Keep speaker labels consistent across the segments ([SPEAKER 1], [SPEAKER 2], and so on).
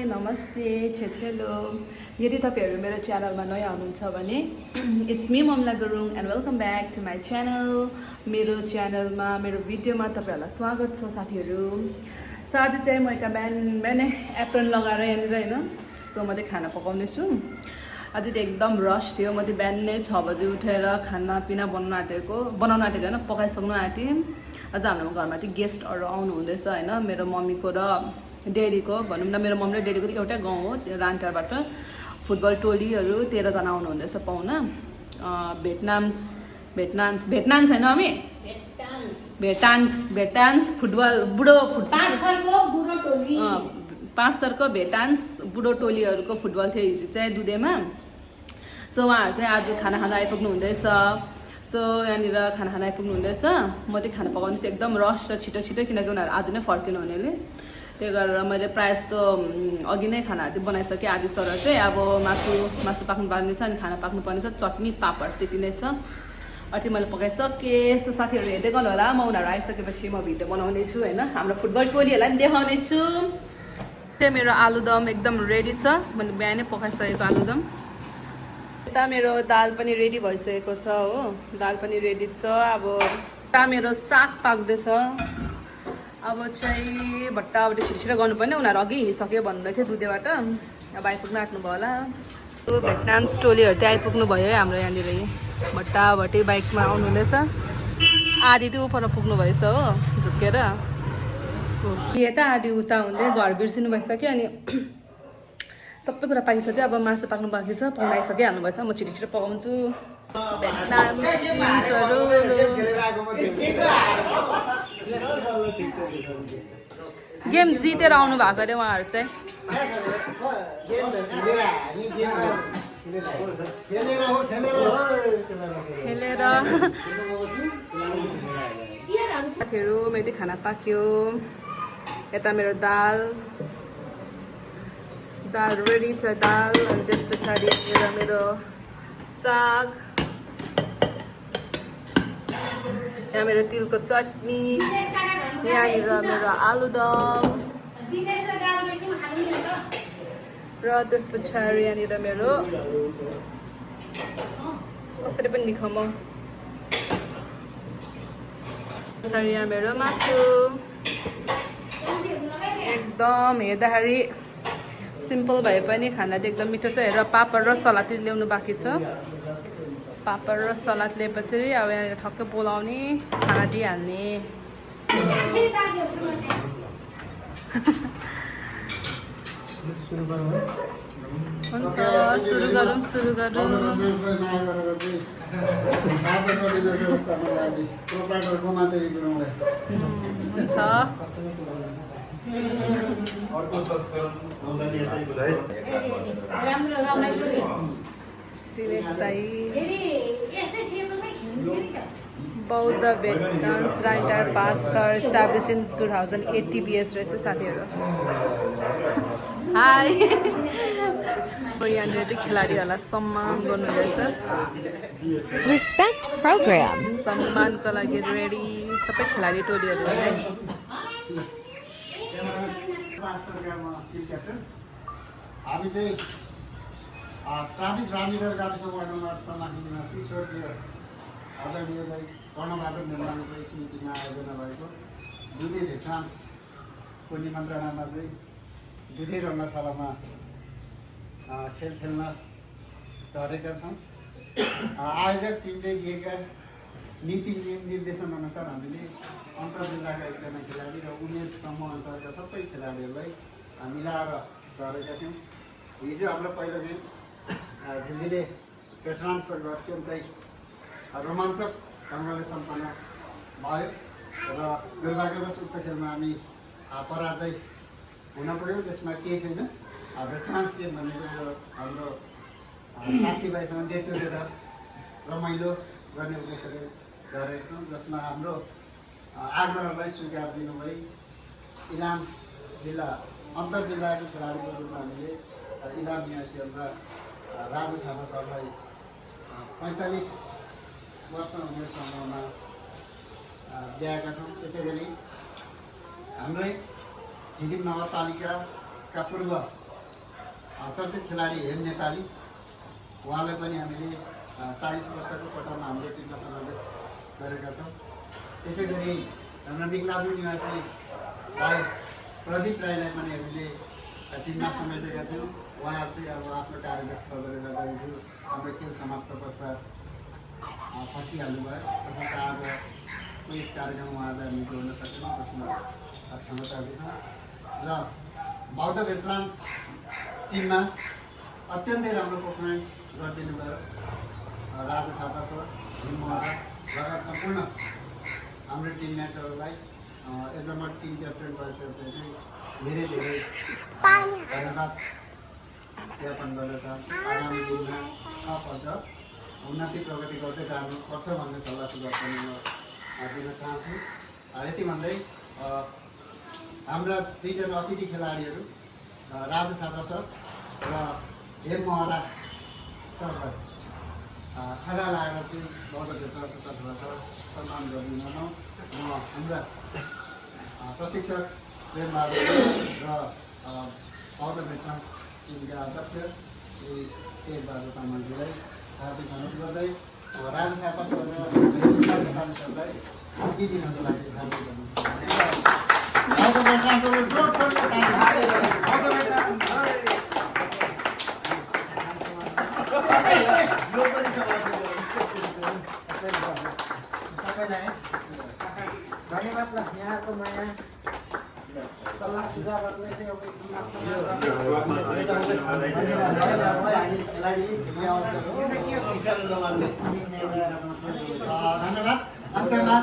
[SPEAKER 1] नमस्ते छेछेलो यदि तपाईहरु मेरो च्यानलमा नयाँ हुनुहुन्छ भने it's me Mamla Gurung and welcome back to my channel. मेरो च्यानलमा मेरो भिडियोमा तपाईहरुलाई स्वागत छ साथीहरु। आज चाहिँ म एका बिहानै एप्रोन लगाएर यहाँनिर हैन सो म चाहिँ खाना पकाउने छु। आज चाहिँ एकदम रस थियो। म चाहिँ बिहानै 6 बजे उठेर खानापिना बनाउन आँटेको हैन पकाइसक्नु आँटेँ। आज हाम्रो घरमा चाहिँ गेस्टहरु आउनु हुँदैछ हैन मेरो मम्मीको र ड्याडीको भनौँ न मेरो मम्मी र ड्याडीको चाहिँ एउटै गाउँ हो रानटारबाट फुटबल टोलीहरु 13 जना आउनु हुँदैछ पाहुना। भेटनान्स हैन मम्मी भेटान्स फुटबल बुढो पाँच थरको भेटान्स बुढो टोलीहरुको फुटबल थियो हिजो चाहिँ दुधेमा। सो उहाँहरु चाहिँ आज खाना खान आइपुग्नु हुँदैछ। सो यहाँनिर खाना खान आइपुग्नु हुँदैछ। म चाहिँ खाना पकाउनु चाहिँ एकदम रस र छिटो छिटो किनकि उनीहरु आज नै फर्किनु हुनेले त्यही गरेर मैले प्रायः जस्तो अघि नै खानाहरु बनाइसकेँ। आज सर चाहिँ अब मासु पाक्नु पर्ने छ अनि खाना पाक्नु पर्ने छ चटनी पापड त्यति नै छ। अति मैले पकाइसकेँ। सो साथीहरु हेर्दै गर्नु होला म उनीहरु आइसकेपछि म भिडियो बनाउने छु हैन हाम्रो फुटबल टोलीहरुलाई पनि देखाउने छु। त्यो मेरो आलुदम एकदम रेडी छ। मैले बिहानै पकाइसकेको आलुदम। यता मेरो दाल पनि रेडी भइसकेको छ हो दाल पनि रेडी छ। अब ता मेरो साग पाक्दैछ। अब चाहिँ भट्टाबाट छिटो गर्नुपर्ने उनीहरु अघि हिँडिसक्यो भन्दै थियो दुधेबाट अब आइपुग्न आँट्नु भयो होला। सो भेटनान्स टोलीहरु चाहिँ आइपुग्नु भयो है हाम्रो यहाँनिर भट्टाभट्टी बाइकमा आउनु हुँदैछ। आधी त्यो उपर पुग्नु भएछ हो झुक्केर यता आधी उता हुँदै घर बिर्सिनु भइसक्यो अनि सबै कुरा पाकिसक्यो। अब मासु पाक्नु बाँकी छ पकाइसक्यो हाल्नु भएछ। म छिटो छिटो पकाउँछु। गेम जितेर आउनु भएको अरे उहाँहरु चाहिँ खेलेर साथीहरु मेरो खाना पाक्यो। यता मेरो दाल रेडी छ दाल अनि त्यस पछाडि मेरो साग यहाँ मेरो तिलको चटनी यहाँनिर मेरो आलुदम र त्यस पछाडि यहाँनिर मेरो कसरी पनि निखाम पछाडि यहाँ मेरो मासु एकदम हेर्दाखेरि सिम्पल भए पनि खाना चाहिँ एकदम मिठो छ। हेर पापड र सलाद ल्याउनु बाँकी छ। पापड र सलाद ल्याएपछि अब यहाँनिर ठक्कै बोलाउने खाना दिइहाल्ने। हुन्छ सुरु गरौँ हुन्छ बौद्ध भेटनान्स writer pastor establish in 2008 TBS रहेछ साथीहरु। हाई यहाँनिर चाहिँ खेलाडीहरूलाई सम्मान गर्नु रहेछ।
[SPEAKER 2] Respect program.
[SPEAKER 1] सम्मानको लागि रेडी सबै खेलाडी टोलीहरु है।
[SPEAKER 3] हामी चाहिँ साबिक रामीगढ गाविस वार्ड नम्बर 8 स्वर्गीय आदरणीयलाई कर्णबहादुर निर्माणको स्मृतिमा आयोजना भएको दुधे भेटरान्सको निमन्त्रणामा चाहिँ दुधे रङ्गशालामा खेल खेल्न झरेका छौँ। आयोजक टिमले दिएका नीति निर्देशन अनुसार हामीले अन्तर जिल्लाका एकजना खेलाडी र उमेर समूह अनुसारका सबै खेलाडीहरूलाई मिलाएर झरेका थियौँ। हिजो हाम्रो पहिलो गेम झिलझिले भेटरान्ससँग अत्यन्तै रोमाञ्चक ढङ्गले सम्पन्न भयो र दुर्भाग्यवश उक्त खेलमा हामी पराजय हुन पर्यो। त्यसमा केही छैन। भेटरान्स गेम भनेको हाम्रो साथीभाइसँग गेट टुगेदर रमाइलो गर्ने उद्देश्यले गरेको छौँ जसमा हाम्रो आग्रहलाई स्वीकार दिनुभई इलाम जिल्ला अन्तर जिल्लाको खेलाडीको रूपमा हामीले इलाम निवासीहरूमा राजु थापा सरलाई 45 वर्ष उमेर समूहमा ल्याएका छौँ। त्यसै गरी हाम्रै हिदिम नगरपालिकाका पूर्व चर्चित खेलाडी हेम नेपाली, उहाँलाई पनि हामीले 40 वर्षको कोटामा हाम्रो टिममा समावेश गरेका छौँ। त्यसै गरी हाम्रो मिगलादु निवासी भाइ प्रदीप राईलाई पनि हामीले टिममा समेटेका थियौँ। उहाँहरू चाहिँ अब आफ्नो कार्यव्यस्तताले गर्दाखेरि हाम्रो खेल समाप्त पश्चात फर्किहाल्नु भयो। त्यसमा आज यस कार्यक्रम उहाँहरूलाई हामी जोड्न सकेनौँ, त्यसमा क्षमताहरू छ। र बौद्ध भेटरान्स टिममा अत्यन्तै राम्रो पर्फर्मेन्स गरिदिनु भयो राजु थापा सर, लगायत सम्पूर्ण हाम्रो टिममेटहरूलाई एज अ म टिम क्याप्टेन भइसकेपछि धेरै धेरै धन्यवाद ज्ञापन गर्न चाहन्छु। आगामी दिनमा थप अझ उन्नति प्रगति गर्दै जानुपर्छ भन्ने सल्लाह सुझाव पनि म दिन चाहन्छु। यति भन्दै हाम्रा दुईजना अतिथि खेलाडीहरू राजु थापा सर र हेम महरा सरलाई खाजा लगाएर चाहिँ बौद्ध भेटरान्सको तर्फबाट सम्मान गरिदिन म हाम्रा प्रशिक्षक प्रेमबहादुर र बौद्ध भेटरान्स टिमका अध्यक्ष श्री तेजबहादुर तामाङजीलाई हार्दिक अनुरोध गर्दै राजु थापा सर र सरलाई बिदा दिनको लागि हार्दिक
[SPEAKER 4] धन्यवाद ल यहाँको माया सल्लाह सुझावहरूलाई चाहिँ
[SPEAKER 3] धन्यवाद। अन्त्यमा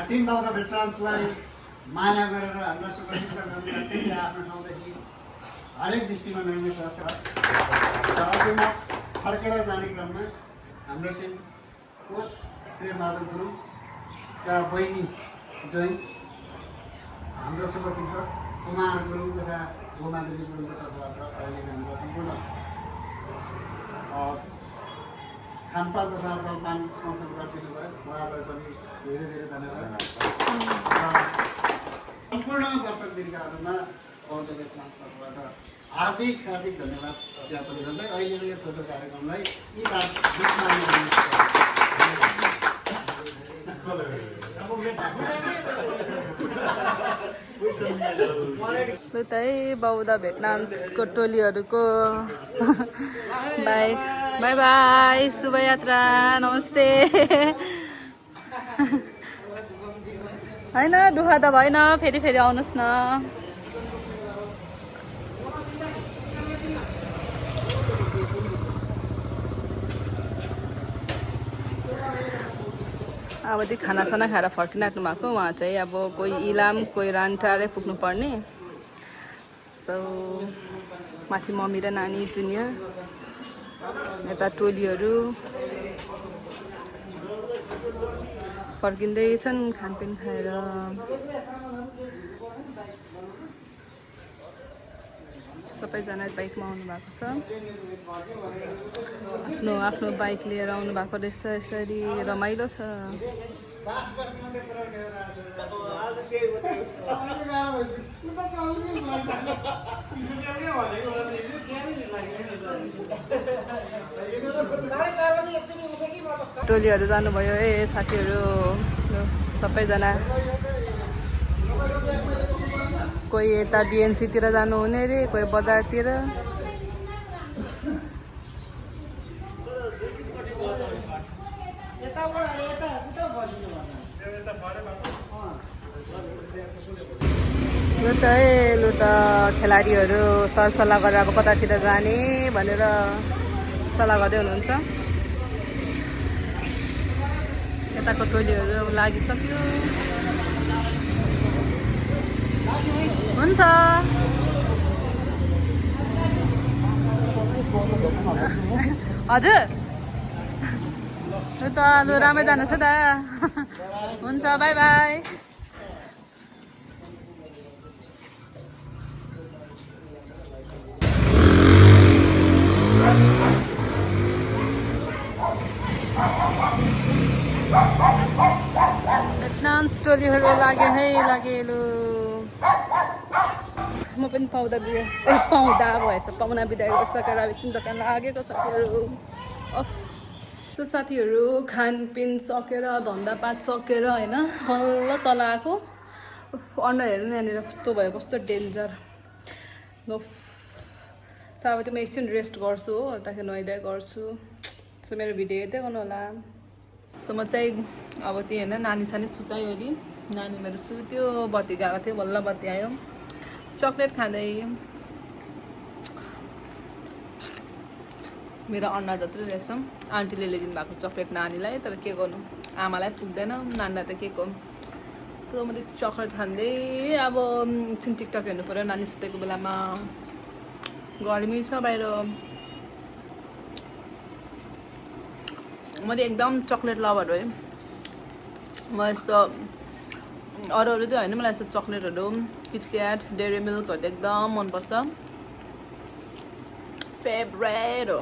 [SPEAKER 3] टिम बौद्ध भेटरान्सलाई माया गरेर हाम्रा शुभचिन्ता गर्दै आफ्नो ठाउँदेखि हरेक दृष्टिमा नयाँ साथ अन्त्यमा फर्केर जाने क्रममा हाम्रो टिम कोच प्रेमबहादुर गुरुङका बहिनी जोइन हाम्रो शुभचिन्तक कुमार गुरुङ तथा गोमादेवी गुरुङको तर्फबाट अहिले हाम्रो सम्पूर्ण खानपान तथा जलपान स्पोन्सर गरिदिनु भयो। उहाँलाई पनि धेरै धेरै धन्यवाद। सम्पूर्ण दर्शकवृन्दहरूमा बौद्ध भेटरान्स तर्फबाट हार्दिक धन्यवाद ज्ञापन गर्दै अहिलेको यो छोटो कार्यक्रमलाई यी
[SPEAKER 1] उतै बौद्ध भेटरान्सको टोलीहरूको बाई बाई बाई शुभयात्रा नमस्ते। होइन दुःख त भएन, फेरि फेरि आउनुहोस् न। अब त्यो खानासाना खाएर फर्किराख्नु भएको उहाँ चाहिँ अब कोही इलाम कोही रानटारै पुग्नु पर्ने। सो माथि मम्मी र नानी जुनियर, यता टोलीहरू फर्किँदैछन् खानपिन खाएर। सबैजना बाइकमा आउनु भएको छ, आफ्नो बाइक लिएर आउनु भएको रहेछ। यसरी रमाइलो छ। टोलीहरू जानुभयो साथीहरू सबैजना। कोही यता डिएनसीतिर जानुहुने अरे, कोही बजारतिर। लु त लु त खेलाडीहरू सरसल्लाह गरेर अब कतातिर जाने भनेर सल्लाह गर्दै हुनुहुन्छ। यताको टोलीहरू लागिसक्यो। हुन्छ हजुर, लु त लु राम्रै जानुहोस् है त। हुन्छ बाई बाई। भेटरान्स टोलीहरू लागे है, लागे लु। म पनि पाउँदा भएछ पाहुना बिदाई सकेर एकछिन दोकान लागेको साथीहरू अफ सो साथीहरू खानपिन सकेर धन्दापात सकेर होइन हल्ल तल आएको अनुहार हेर्नु यहाँनिर कस्तो भयो कस्तो डेन्जर अब त म एकछिन रेस्ट गर्छु हो ताकि नुहाइदिए गर्छु सो मेरो भिडियो हेर्दै गर्नु होला सो म चाहिँ अब त्यही होइन नानी सानी सुतायो अरे नानी मेरो सुत्यो बत्ती गएको थियो बल्ल बत्ती आयो चक्लेट खाँदै मेरो अन्डा जत्रो रहेछ आन्टीले ल्याइदिनु भएको चक्लेट नानीलाई तर के गर्नु आमालाई पुग्दैन नानीलाई त के को सो मैले चक्लेट खाँदै अब एकछिन टिकटक हेर्नु पऱ्यो नानी सुतेको बेलामा गर्मी छ बाहिर मैले एकदम चक्लेट लभर हो म यस्तो अरू चाहिँ होइन मलाई यस्तो चक्लेटहरू किटक्याट डेरी मिल्कहरू त एकदम मनपर्छ फेभरेट हो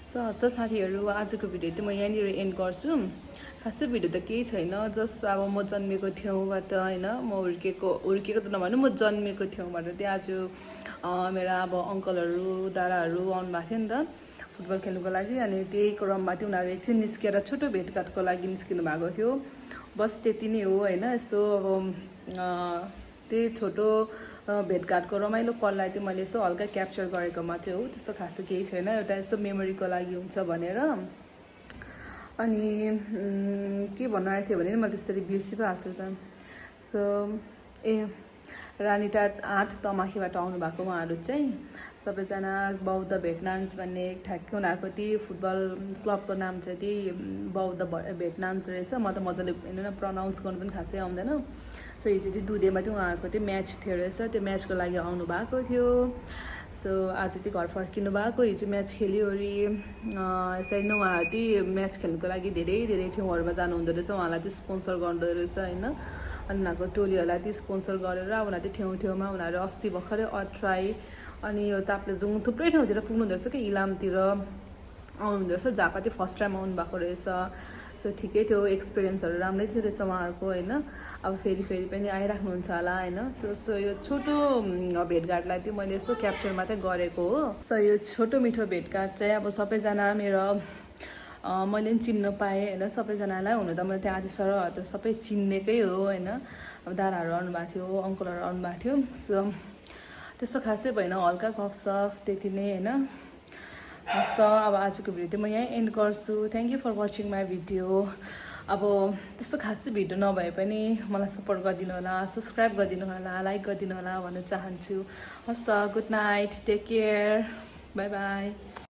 [SPEAKER 1] सो हस्त साथीहरू आजको भिडियो चाहिँ म यहाँनिर एन्ड गर्छु खासै भिडियो त केही छैन जस्ट अब म जन्मेको ठाउँबाट होइन म हुर्केको त नभनौँ म जन्मेको ठाउँबाट चाहिँ आज मेरा अब अङ्कलहरू दादाहरू आउनुभएको थियो नि त फुटबल खेल्नुको लागि अनि त्यही क्रममा चाहिँ उनीहरू एकछिन निस्केर छोटो भेटघाटको लागि निस्किनु भएको थियो बस त्यति नै हो होइन यस्तो अब त्यही छोटो भेटघाटको रमाइलो पललाई चाहिँ मैले यसो हल्का क्याप्चर गरेको मात्रै हो त्यस्तो खास केही छैन एउटा यस्तो मेमोरीको लागि हुन्छ भनेर अनि के भन्नु आएको थियो भने म त्यसरी बिर्सि पो हाल्छु त सो रानीटाट 8 तमाखीबाट आउनु भएको उहाँहरू चाहिँ सबैजना बौद्ध भेटनान्स भन्ने ठ्याक्कै उनीहरूको त्यही फुटबल क्लबको नाम चाहिँ त्यही बौद्ध भेटनान्स रहेछ म त मजाले होइन प्रनाउन्स गर्नु पनि खासै आउँदैन सो हिजो चाहिँ दुधेमा चाहिँ उहाँहरूको चाहिँ म्याच थियो रहेछ त्यो म्याचको लागि आउनु भएको थियो सो आज चाहिँ घर फर्किनु भएको हिजो म्याच खेल्योओरि यसरी नै उहाँहरू चाहिँ म्याच खेल्नुको लागि धेरै ठाउँहरूमा जानुहुँदो रहेछ उहाँलाई चाहिँ स्पोन्सर गर्दो रहेछ होइन अनि उनीहरूको टोलीहरूलाई चाहिँ स्पोन्सर गरेर उनीहरू चाहिँ ठाउँमा उनीहरू अस्ति भर्खरै अट्राई अनि यो ताप्लेजुङ थुप्रै ठाउँतिर पुग्नुहुँदो रहेछ कि इलामतिर आउनुहुँदो रहेछ जहाँ चाहिँ फर्स्ट टाइम आउनुभएको रहेछ सो ठिकै थियो एक्सपिरियन्सहरू राम्रै थियो रहेछ उहाँहरूको होइन अब फेरि पनि आइराख्नुहुन्छ होला होइन सो यो छोटो भेटघाटलाई चाहिँ मैले यसो क्याप्चर मात्रै गरेको हो सो यो छोटो मिठो भेटघाट चाहिँ अब सबैजना मेरो मैले पनि चिन्न पाएँ होइन सबैजनालाई हुन त मैले त्यहाँ आदिसर त सबै चिन्नेकै हो होइन अब दादाहरू आउनुभएको थियो अङ्कलहरू आउनुभएको थियो सो त्यस्तो खासै भएन हल्का गफसफ त्यति नै होइन हस् त अब आजको भिडियो चाहिँ म यहीँ एन्ड गर्छु thank you for watching my video अब त्यस्तो खासै भिडियो नभए पनि मलाई सपोर्ट गरिदिनु होला सब्सक्राइब गरिदिनु होला लाइक गरिदिनु होला भन्न चाहन्छु हस् त good night take care bye by